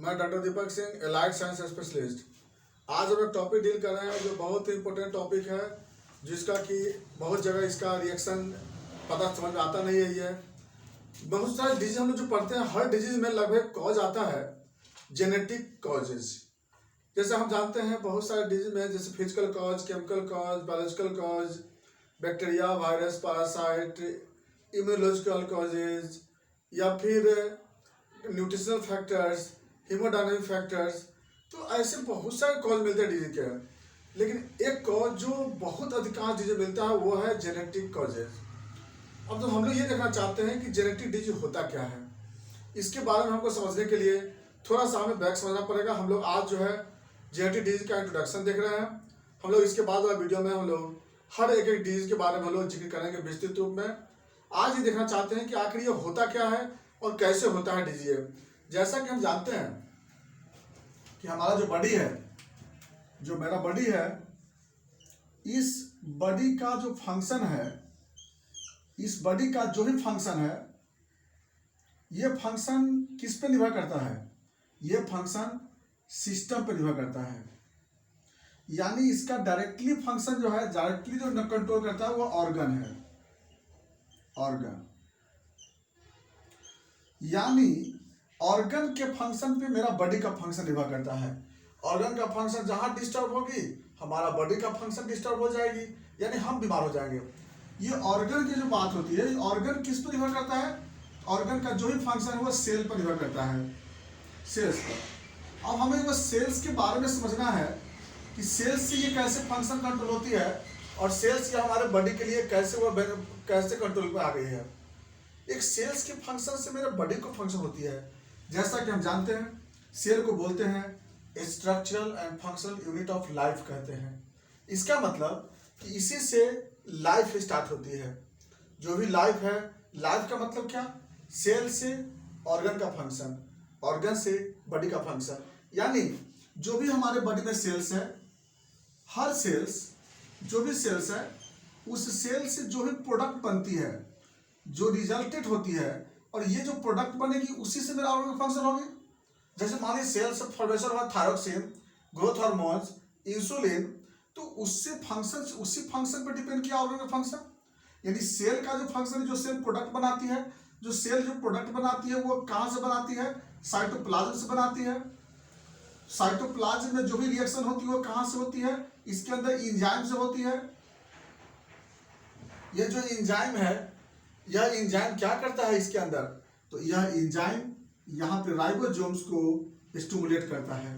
मैं doctor Deepak Singh, allied science specialist. आज हम एक टॉपिक डील कर रहे हैं जो बहुत ही इंपॉर्टेंट टॉपिक है, जिसका कि बहुत जगह इसका रिएक्शन पता समझ में आता नहीं है। ये बहुत सारे डिजीज हम लोग जो पढ़ते हैं, हर डिजीज में लगभग कॉज आता है जेनेटिक कॉजेज। जैसे हम जानते हैं बहुत सारे डिजीज में, जैसे physical cause, chemical cause, biological cause, bacteria, virus, parasite, immunological causes, या फिर न्यूट्रिशनल फैक्टर्स, हीमोडायनामिक फैक्टर्स। तो ऐसे बहुत सारे कॉज मिलते हैं डिजीज के, लेकिन एक कॉज जो बहुत अधिकांश डिजीज मिलता है वो है जेनेटिक कॉजेज। अब तो हम लोग ये देखना चाहते हैं कि जेनेटिक डिजीज होता क्या है। इसके बारे में हमको समझने के लिए थोड़ा सा हमें बैक समझना पड़ेगा। हम लोग आज जो है जेनेटिक डिजीज का इंट्रोडक्शन देख रहे हैं। हम लोग इसके बाद वाला वीडियो में हम लोग हर एक एक डिजीज के बारे में हम लोग जिक्र करेंगे विस्तृत रूप में। आज ये देखना चाहते हैं कि आखिर ये होता क्या है और कैसे होता है डिजीज। जैसा कि हम जानते हैं कि हमारा जो बॉडी है, जो मेरा बॉडी है, इस बॉडी का जो फंक्शन है, इस बॉडी का जो भी फंक्शन है, ये फंक्शन किस पे निर्भर करता है? ये फंक्शन सिस्टम पे निर्भर करता है। यानी इसका डायरेक्टली फंक्शन जो है, डायरेक्टली जो कंट्रोल करता है वो ऑर्गन है। ऑर्गन यानी ऑर्गन के फंक्शन पे मेरा बॉडी का फंक्शन निर्भर करता है। ऑर्गन का फंक्शन जहां डिस्टर्ब होगी, हमारा बॉडी का फंक्शन डिस्टर्ब हो जाएगी, यानी हम बीमार हो जाएंगे। ये ऑर्गन की जो बात होती है, ऑर्गन किस पर निर्भर करता है? ऑर्गन का जो भी फंक्शन है वो सेल पर निर्भर करता है, सेल्स पर। अब हमें वो सेल्स के बारे में समझना है कि सेल्स से ये कैसे फंक्शन कंट्रोल होती है, और सेल्स ये हमारे बॉडी के लिए कैसे कंट्रोल पे आ गई है। एक सेल्स के फंक्शन से मेरे बॉडी को फंक्शन होती है। जैसा कि हम जानते हैं, सेल को बोलते हैं structural and functional unit of life कहते हैं। इसका मतलब कि इसी से लाइफ स्टार्ट होती है। जो भी लाइफ है, लाइफ का मतलब क्या? सेल से ऑर्गन का फंक्शन, ऑर्गन से बॉडी का फंक्शन। यानी जो भी हमारे बॉडी में सेल्स है, हर सेल्स, जो भी सेल्स है, उस सेल से जो भी प्रोडक्ट बनती है, जो रिजल्टेड होती है, और ये जो प्रोडक्ट बनेगी उसी से मेरा ऑर्गन फंक्शन होगी। जैसे मान लीजिए सेल से फॉर्मेशन हुआ थायरोक्सिन, ग्रोथ हार्मोन्स, इंसुलिन, तो उससे फंक्शन, उसी फंक्शन पर डिपेंड किया ऑर्गन का फंक्शन। यानी सेल का जो फंक्शन है, जो सेल प्रोडक्ट बनाती है, जो सेल जो प्रोडक्ट बनाती है वो कहाँ से बनाती है? साइटोप्लाज्म से बनाती है। साइटोप्लाज्म में जो भी रिएक्शन होती है वो कहाँ से होती है? इसके अंदर एंजाइम से होती है। यह जो एंजाइम है, यह एंजाइम क्या करता है इसके अंदर? तो यह एंजाइम यहाँ पे राइबोसोम्स को स्टिमुलेट करता है,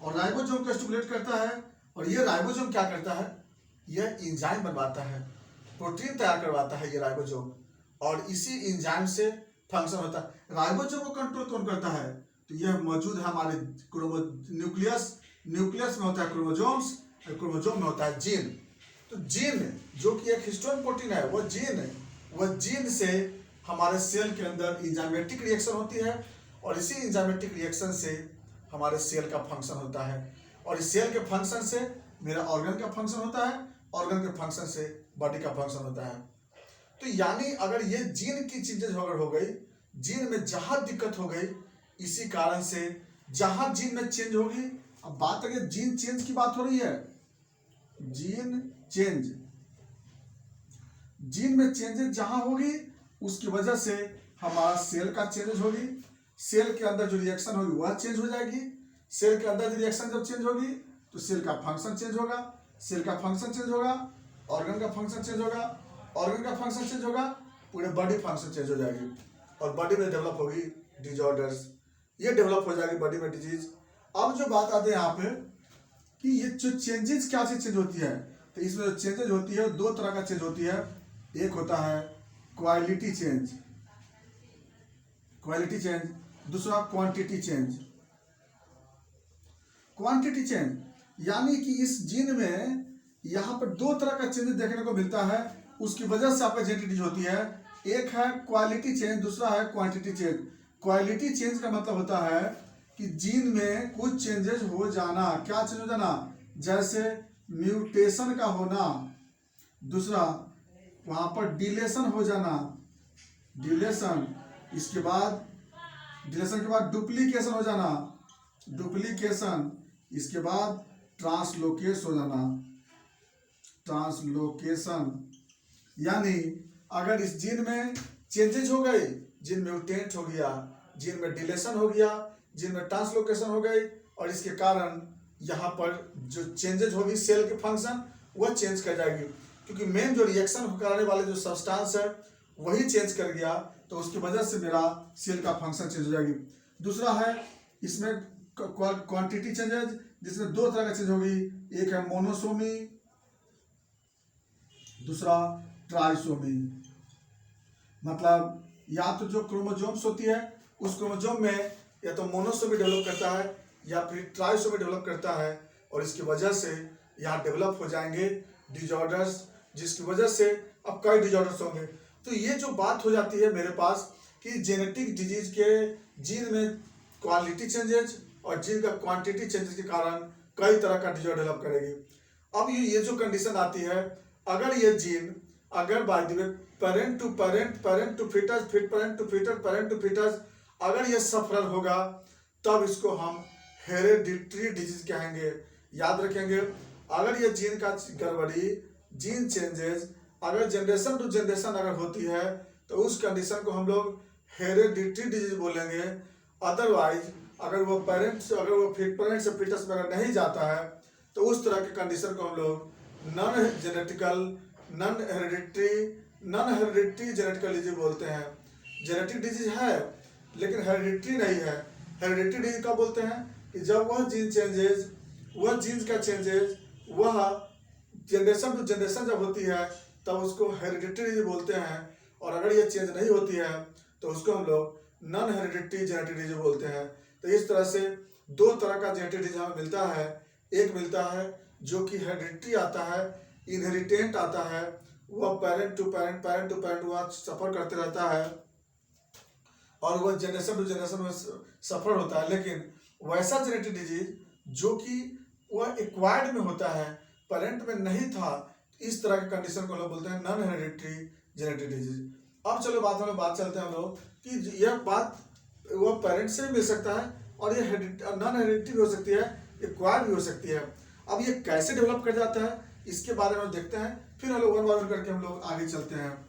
और राइबोसोम को स्टिमुलेट करता है, और यह राइबोसोम क्या करता है? यह एंजाइम बनवाता है, प्रोटीन तैयार करवाता है ये राइबोसोम, और इसी एंजाइम से फंक्शन होता है। राइबोसोम को कंट्रोल कौन करता है? तो यह मौजूद है हमारे न्यूक्लियस। न्यूक्लियस में होता है क्रोमोसोम्स, और क्रोमोसोम में होता है जीन। तो जीन जो कि एक हिस्टोन प्रोटीन है, वह जीन से हमारे सेल के अंदर एंजाइमेटिक रिएक्शन होती है, और इसी एंजाइमेटिक रिएक्शन से हमारे सेल का फंक्शन होता है, और इस सेल के फंक्शन से मेरा ऑर्गन का फंक्शन होता है, ऑर्गन के फंक्शन से बॉडी का फंक्शन होता है। तो यानी अगर ये जीन की चीजें अगर हो गई, जीन में जहां दिक्कत हो गई, इसी कारण से जहां जीन में चेंज होगी, अब बात अगर जीन चेंज की बात हो रही है, जीन चेंज, जीन में चेंजेस जहां होगी उसकी वजह से हमारा सेल का चेंज होगी। सेल के अंदर जो रिएक्शन होगी वह चेंज हो जाएगी। सेल के अंदर रिएक्शन जब चेंज होगी तो सेल का फंक्शन चेंज होगा। सेल का फंक्शन चेंज होगा, ऑर्गन का फंक्शन चेंज होगा, ऑर्गन का फंक्शन चेंज होगा, पूरे बॉडी फंक्शन चेंज हो जाएगी, और बॉडी में डेवलप होगी डिजॉर्डर्स। ये डेवलप हो जाएगी बॉडी में डिजीज। अब जो बात आती है यहाँ पे कि ये जो चेंजेस क्या से चेंज होती है, तो इसमें जो चेंजेस होती है दो तरह का चेंज होती है। एक होता है क्वालिटी चेंज, क्वालिटी चेंज, दूसरा क्वांटिटी चेंज। क्वांटिटी चेंज यानी कि इस जीन में यहाँ पर दो तरह का चेंज देखने को मिलता है, उसकी वजह से आपका जेनेटिक डिजीज होती है। एक है क्वालिटी चेंज, दूसरा है क्वांटिटी चेंज। क्वालिटी चेंज का मतलब होता है कि जीन में कुछ चेंजेस हो जाना। क्या चेंज हो जाना? जैसे म्यूटेशन का होना, दूसरा वहां पर डिलेशन हो जाना, डिलेशन, इसके बाद डिलेशन के बाद डुप्लीकेशन हो जाना, डुप्लीकेशन, इसके बाद ट्रांसलोकेश हो जाना, ट्रांसलोकेशन। यानी अगर इस जीन में चेंजेज हो गए, जीन म्यूटेंट हो गया, जीन में डिलेशन हो गया, जीन में ट्रांसलोकेशन हो गई, और इसके कारण यहाँ पर जो चेंजेज होगी सेल के फंक्शन वह चेंज कर जाएगी, क्योंकि मेन जो रिएक्शन कराने वाले जो सब्सटेंस है वही चेंज कर गया, तो उसकी वजह से मेरा सेल का फंक्शन चेंज हो जाएगी। दूसरा है इसमें क्वांटिटी चेंजेज, जिसमें दो तरह का चेंज होगी, एक है मोनोसोमी, दूसरा ट्राइसोमी। मतलब या तो जो क्रोमोसोम्स होती है उस क्रोमोसोम में या तो मोनोसोमी डेवलप करता है या फिर ट्राइसोमी डेवलप करता है, और इसकी वजह से यहाँ डेवलप हो जाएंगे डिजॉर्डर्स, जिसकी वजह से अब कई डिजॉर्डर्स होंगे। तो ये जो बात हो जाती है मेरे पास कि जेनेटिक डिजीज के जीन में क्वालिटी चेंजेज और जीन का क्वांटिटी चेंजेस के कारण कई तरह का डिजॉर्डर डेवलप करेगी। अब ये जो कंडीशन आती है, अगर ये जीन अगर by the way parent to parent, parent to fetus, फिर parent to fetus, parent to fetus, अगर ये सफर होगा तब इसको हम हेरेडिटरी डिजीज कहेंगे। याद रखेंगे, अगर ये जीन का गड़बड़ी, जीन चेंजेस अगर जनरेशन टू जनरेशन अगर होती है तो उस कंडीशन को हम लोग हेरेडिटरी डिजीज बोलेंगे। अदरवाइज अगर वो पेरेंट से फीटस में अगर नहीं जाता है तो उस तरह के कंडीशन को हम लोग non genetical, non hereditary genetical disease बोलते हैं। जेनेटिक डिजीज है लेकिन हेरिडिटरी नहीं है। हेरिडिटरी डिजीज का बोलते हैं कि जब वह जीन चेंजेस, वह जीन्स का चेंजेस वह जनरेशन टू जनरेशन जब होती है तब उसको हेरिडिटरी डिजीज बोलते हैं, और अगर ये चेंज नहीं होती है तो उसको हम लोग नॉन हेरिडिटरी जेनेटिक डिजीज बोलते हैं। तो इस तरह से दो तरह का जेनेटिक डिजीज हमें मिलता है। एक मिलता है जो कि हेरिडिटरी आता है, इनहेरिटेंट आता है, वह पेरेंट टू पेरेंट वह सफ़र करते रहता है और वह जनरेशन टू जनरेशन में सफ़र होता है। लेकिन वैसा जेनेटिक डिजीज जो कि वह एक्वायर्ड में होता है, पेरेंट में नहीं था, इस तरह के कंडीशन को लोग बोलते हैं नॉन हेरिडिटरी जेनेटिक डिजीज। अब चलो बात चलते हैं हम लोग कि यह बात वो पेरेंट से भी मिल सकता है और ये नॉन हेरिडिटरी भी हो सकती है, एक्वायर्ड भी हो सकती है। अब ये कैसे डेवलप कर जाता है इसके बारे में देखते हैं, फिर हम लोग वन बाय वन करके हम लोग आगे चलते हैं,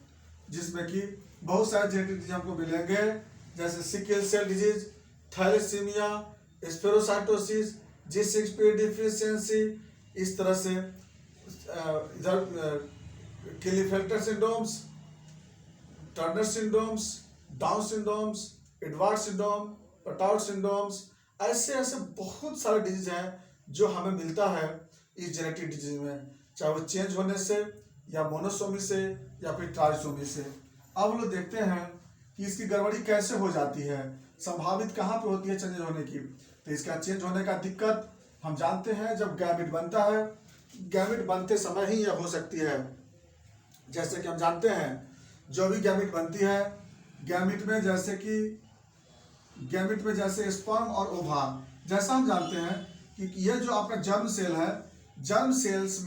जिसमें कि बहुत सारे जेनेटिक डिजीज हमको मिलेंगे, जैसे sickle cell disease, thalassemia, spherocytosis, G6PD deficiency, इस तरह से इधर Klinefelter syndromes, Turner syndromes, Down syndromes, Edward syndrome, Patau syndromes, ऐसे ऐसे बहुत सारे डिजीज हैं जो हमें मिलता है इस जेनेटिक डिजीज में, चाहे वो चेंज होने से या मोनोसोमी से या फिर ट्राइसोमी से। अब लोग देखते हैं कि इसकी गड़बड़ी कैसे हो जाती है, संभावित कहाँ पे होती है चेंज होने की। तो इसका चेंज होने का दिक्कत हम जानते हैं जब गैमिट बनता है, गैमिट बनते समय ही यह हो सकती है। जैसे कि हम जानते हैं जो भी गैमिट बनती है, गैमिट में जैसे स्पर्म और ओवा, जैसा हम जानते हैं कि यह जो आपका जर्म सेल है, जर्म सेल्स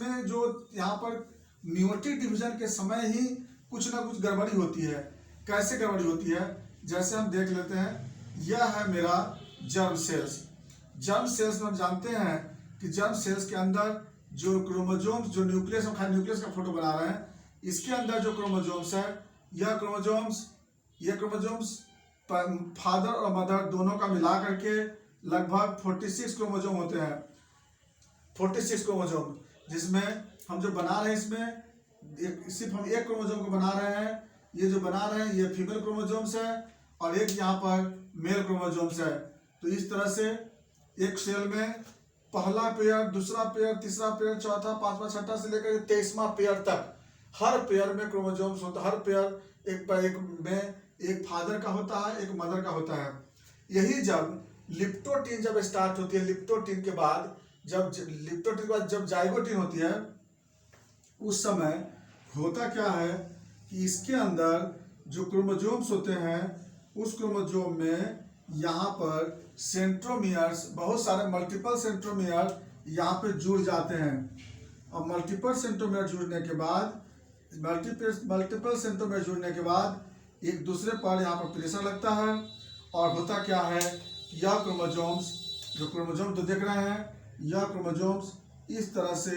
में जो यहाँ पर न्यूट्री डिवीजन के समय ही कुछ ना कुछ गड़बड़ी होती है। कैसे गड़बड़ी होती है, जैसे हम देख लेते हैं, यह है मेरा जर्म सेल्स। जर्म सेल्स में हम जानते हैं कि जर्म सेल्स के अंदर जो क्रोमोसोम्स, जो न्यूक्लियस, हम खाली न्यूक्लियस का फोटो बना रहे हैं, इसके अंदर जो क्रोमोसोम्स है, यह क्रोमोसोम्स फादर और मदर दोनों का मिला करके लगभग 46 क्रोमोसोम होते हैं। 46 क्रोमोसोम, जिसमें हम जो बना रहे हैं इसमें सिर्फ हम एक क्रोमोसोम को बना रहे हैं। ये जो बना रहे हैं ये फीमेल क्रोमोसोम्स है और एक यहाँ पर मेल क्रोमोसोम्स है। तो इस तरह से एक सेल में पहला पेयर, दूसरा पेयर, तीसरा पेयर, चौथा, पांचवा, छठा से लेकर 23वां पेयर तक हर पेयर में क्रोमोसोम्स होता है। हर पेयर एक में एक फादर का होता है, एक मदर का होता है। यही जब लिप्टोटीन जब स्टार्ट होती है, लिप्टोटीन के बाद जब जाइगोटीन होती है, उस समय होता क्या है कि इसके अंदर जो क्रोमोसोम्स होते हैं, उस क्रोमोसोम में यहाँ पर सेंट्रोमियर्स, बहुत सारे मल्टीपल सेंट्रोमियर यहाँ पे जुड़ जाते हैं। और मल्टीपल सेंट्रोमियर जुड़ने के बाद एक दूसरे पर यहाँ पर प्रेशर लगता है और होता क्या है, यह क्रोमोसोम्स, जो क्रोमोसोम तो देख रहे हैं, यह क्रोमोसोम्स इस तरह से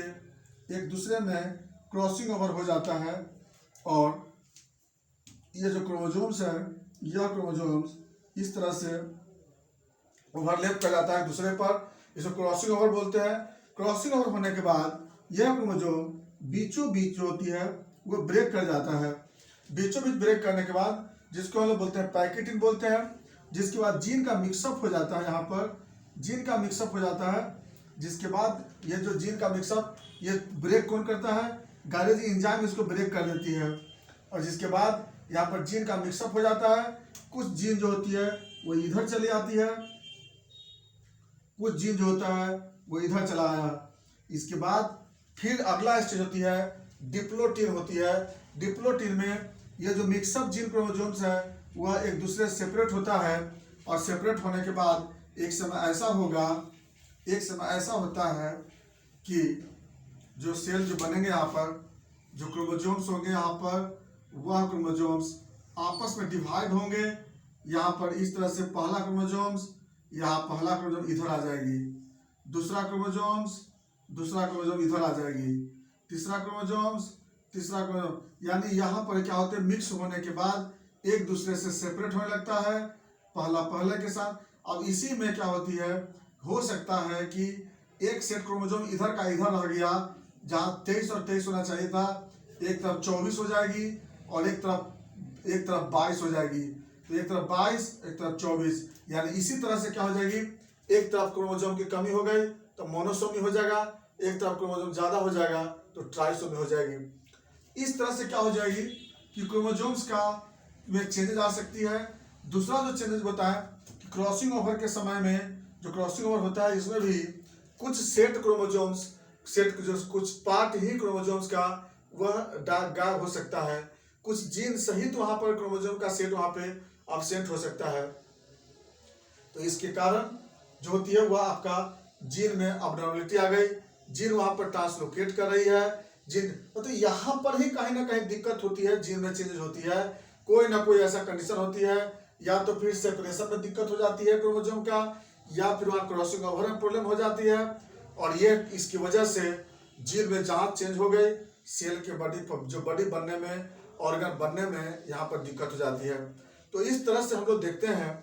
एक दूसरे में क्रॉसिंग ओवर हो जाता है और ये जो क्रोमोसोम्स है, यह क्रोमोसोम्स इस तरह से ओवरलैप कर जाता है दूसरे पर, इसको क्रॉसिंग ओवर बोलते हैं। क्रॉसिंग ओवर होने के बाद यह क्रोमोसोम बीचों बीच जो होती है वो ब्रेक कर जाता है। बीचों बीच ब्रेक करने के बाद जिसको हम लोग बोलते हैं पैकेटिन बोलते हैं, जिसके बाद जीन का मिक्सअप हो जाता है, यहाँ पर जीन का मिक्सअप हो जाता है, जिसके बाद ये जो जीन का मिक्सअप ये ब्रेक कौन करता है, गारेज एंजाइम इसको ब्रेक कर देती है। और जिसके बाद यहाँ पर जीन का मिक्सअप हो जाता है, कुछ जीन जो होती है वो इधर चली आती है, कुछ जीन जो होता है वो इधर चला आया। इसके बाद फिर अगला स्टेज होती है डिप्लोटिन होती है। डिप्लोटिन में ये जो मिक्सअप जीन क्रोमोसोम्स है वह एक दूसरे से सेपरेट होता है और सेपरेट होने के बाद एक समय ऐसा होगा, एक समय ऐसा होता है कि जो सेल जो बनेंगे यहाँ पर, जो क्रोमोसोम्स होंगे यहाँ पर, वह क्रोमोसोम्स आपस में डिवाइड होंगे। यहाँ पर इस तरह से पहला क्रोमोसोम्स, यहाँ पहला क्रोमोसोम इधर आ जाएगी, दूसरा क्रोमोसोम्स इधर आ जाएगी, तीसरा क्रोमोसोम्स, यानी यहाँ पर क्या होते हैं, मिक्स होने के बाद एक दूसरे से सेपरेट होने लगता है, पहला पहले के साथ। अब इसी में क्या होती है, हो सकता है कि एक सेट क्रोमोसोम इधर का इधर रह गया, जहाँ 23 और 23 होना चाहिए था, एक तरफ 24 हो जाएगी और एक तरफ 22 हो जाएगी। तो एक तरफ 22, एक तरफ 24, यानी इसी तरह से क्या हो जाएगी, एक तरफ क्रोमोसोम की कमी हो गई तो मोनोसोमी हो जाएगा, एक तरफ क्रोमोसोम ज्यादा हो जाएगा तो ट्राइसोमी हो जाएगी। इस तरह से क्या हो जाएगी कि क्रोमोसोम्स का में चेंजेस आ सकती है। दूसरा जो चेंजेस होता है कि क्रॉसिंग ओवर के समय में, जो क्रॉसिंग ओवर होता है इसमें भी कुछ सेट क्रोमोसोम्स, सेट जो कुछ पार्ट ही क्रोमोसोम्स का वह गायब हो सकता है, कुछ जीन सहित वहां पर क्रोमोसोम का सेट वहां पे अब्सेंट हो सकता है। तो इसके कारण जो होती है वह आपका जीन में अबनॉर्मलिटी आ गई, जीन वहां पर ट्रांसलोकेट कर रही है, जीन मतलब यहाँ पर ही कहीं ना कहीं दिक्कत होती है, जीन में चेंजेस होती है, कोई ना कोई ऐसा कंडीशन होती है, या तो फिर सेपरेशन में दिक्कत हो जाती है क्रोमोसोम का, या फिर वहाँ क्रॉसिंग ओवर में प्रॉब्लम हो जाती है, और ये इसकी वजह से जीन में जांच चेंज हो गई, सेल के बॉडी बनने में, ऑर्गन बनने में यहाँ पर दिक्कत हो जाती है। तो इस तरह से हम लोग देखते हैं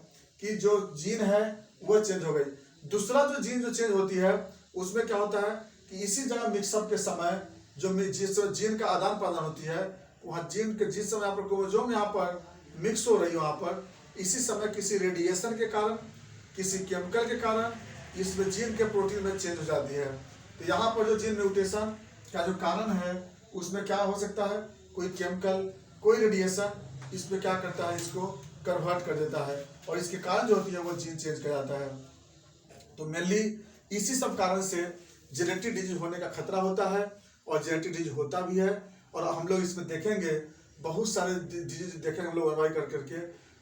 कि जो जीन है वो चेंज हो गई। दूसरा जो जीन जो चेंज होती है उसमें क्या होता है कि इसी जगह मिक्सअप के समय जो जिस जीन का आदान प्रदान होती है, वहाँ जीन के जिस समय यहाँ पर क्रोमोसोम यहाँ पर मिक्स हो रही है, वहाँ पर इसी समय किसी रेडिएशन के कारण, किसी केमिकल के कारण इसमें जीन के प्रोटीन में चेंज हो जाती है। तो यहाँ पर जो जीन म्यूटेशन का जो कारण है उसमें क्या हो सकता है, कोई केमिकल, कोई रेडिएशन इसमें क्या करता है, इसको कन्वर्ट कर देता है और इसके कारण जो होती है वो जीन चेंज कर जाता है। तो मेनली इसी सब कारण से जेनेटिक डिजीज होने का खतरा होता है और जेनेटिक डिजीज होता भी है। और हम लोग इसमें देखेंगे बहुत सारे डिजीज देखेंगे हम लोग अरवाई कर करके,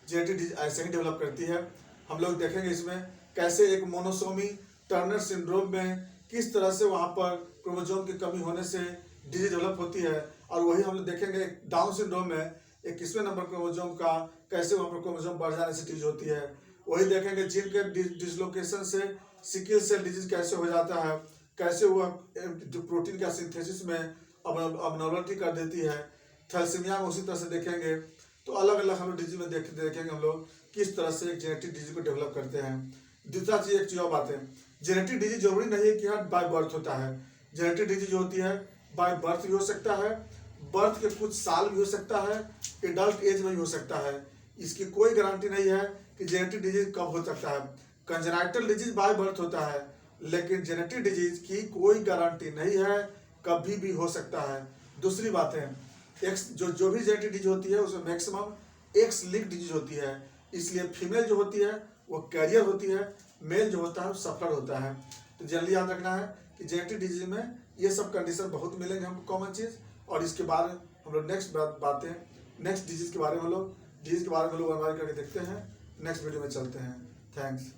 जेनेटिक डिजीज ऐसे ही डेवलप करती है। हम लोग देखेंगे इसमें कैसे एक मोनोसोमी टर्नर सिंड्रोम में किस तरह से वहाँ पर क्रोमोसोम की कमी होने से डिजीज डेवलप होती है, और वही हम लोग देखेंगे डाउन सिंड्रोम में 21वें नंबर क्रोमोसोम का कैसे वहाँ पर क्रोमोसोम बढ़ जाने से डिजीज होती है। वही देखेंगे जीन के डिसलोकेशन से सिकल सेल डिजीज कैसे हो जाता है, कैसे वह प्रोटीन का सिंथेसिस में अबनॉर्मलिटी कर देती है। थैलेसीमिया में उसी तरह से देखेंगे। तो अलग अलग हम लोग डिजीज में देखेंगे हम लोग किस तरह से एक जेनेटिक डिजीज को डेवलप करते हैं। दूसरा चीज, एक चीज और बात है, जेनेटिक डिजीज जरूरी नहीं है कि हर बाय बर्थ होता है। जेनेटिक डिजीज होती है बाय बर्थ भी हो सकता है, बर्थ के कुछ साल भी हो सकता है, एडल्ट एज में भी हो सकता है। इसकी कोई गारंटी नहीं है कि जेनेटिक डिजीज कब हो सकता है। कंजेनाइटल डिजीज बाय बर्थ होता है, लेकिन जेनेटिक डिजीज की कोई गारंटी नहीं है, कभी भी हो सकता है। दूसरी बात है, एक्स जो भी जेनेटिक डिजीज होती है उसमें मैक्सिमम एक्स लिंक डिजीज होती है, इसलिए फीमेल जो होती है वो कैरियर होती है, मेल जो होता है वो सफर होता है। तो जनरली याद रखना है कि जेनेटिक डिजीज में ये सब कंडीशन बहुत मिलेंगे हमको कॉमन चीज़। और इसके बाद हम लोग नेक्स्ट डिजीज के बारे में हम लोग डिजीज के बारे में लोग अनवाइज करके देखते हैं। नेक्स्ट वीडियो में चलते हैं। थैंक्स।